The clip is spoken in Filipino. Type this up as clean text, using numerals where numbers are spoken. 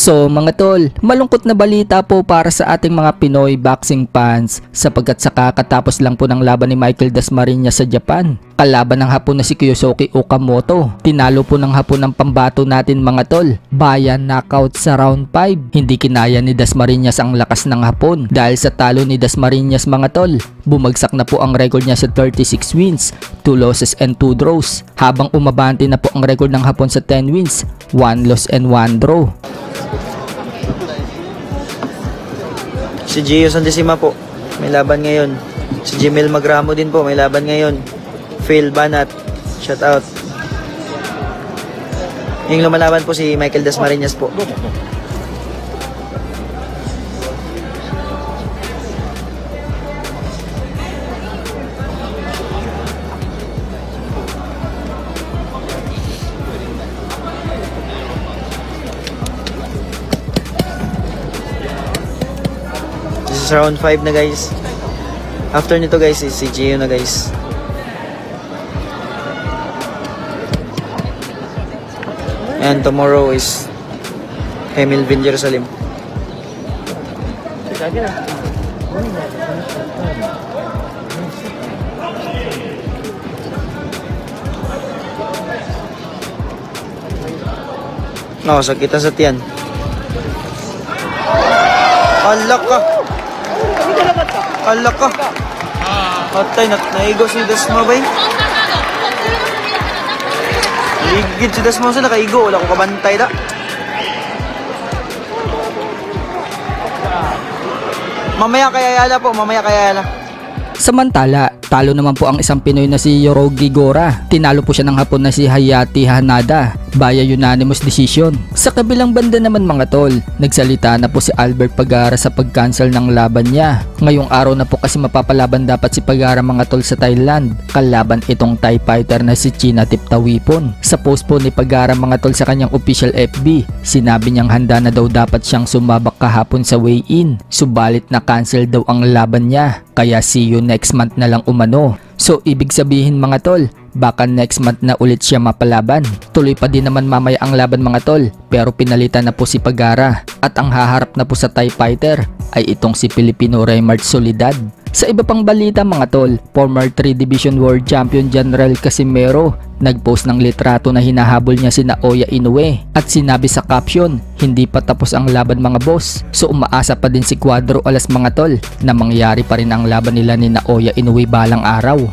So mga tol, malungkot na balita po para sa ating mga Pinoy boxing fans sapagkat sa kakatapos lang po ng laban ni Michael Dasmariñas sa Japan. Kalaban ng Hapon na si Kyosuke Okamoto. Tinalo po ng Hapon ng pambato natin mga tol. Bayan knockout sa round 5. Hindi kinaya ni Dasmariñas ang lakas ng Hapon. Dahil sa talo ni Dasmariñas mga tol, bumagsak na po ang record niya sa 36 wins, 2 losses and 2 draws. Habang umabante na po ang record ng Hapon sa 10 wins, 1 loss and 1 draw. Si Gio Sandesima po, may laban ngayon. Si Jimel Magramo din po, may laban ngayon. Phil Banat, shout out. Yung lumalaban po si Michael Dasmariñas po. This is round 5 na guys. After nito guys is si Gio na guys. And tomorrow is Emil Vin Jerusalem. No, sakit sa tiyan. Alak ka. Alak ka. Atay, naigo si Dasma ba eh? Ligid si Dasma sa nakaigo. Wala ko kabantay da. Mamaya kaya yala po. Mamaya kaya yala. Samantala, talo naman po ang isang Pinoy na si Yorogi Gora. Tinalo po siya ng Hapon na si Hayati Hanada via unanimous decision. Sa kabilang banda naman mga tol, nagsalita na po si Albert Pagara sa pag-cancel ng laban niya. Ngayong araw na po kasi mapapalaban dapat si Pagara mga tol sa Thailand. Kalaban itong Thai fighter na si China Tiptawipon. Sa post po ni Pagara mga tol sa kanyang official FB, sinabi niyang handa na daw dapat siyang sumabak kahapon sa weigh-in. Subalit na cancel daw ang laban niya. Kaya see you next month na lang umano. So ibig sabihin mga tol, baka next month na ulit siya mapalaban. Tuloy pa din naman mamaya ang laban mga tol, pero pinalitan na po si Pagara. At ang haharap na po sa Thai fighter ay itong si Filipino Raymart Solidad. Sa iba pang balita mga tol, former 3 Division World Champion General Casimero nagpost ng litrato na hinahabol niya si Naoya Inoue at sinabi sa caption, hindi pa tapos ang laban mga boss. So umaasa pa din si Cuadro Alas mga tol na mangyari pa rin ang laban nila ni Naoya Inoue balang araw.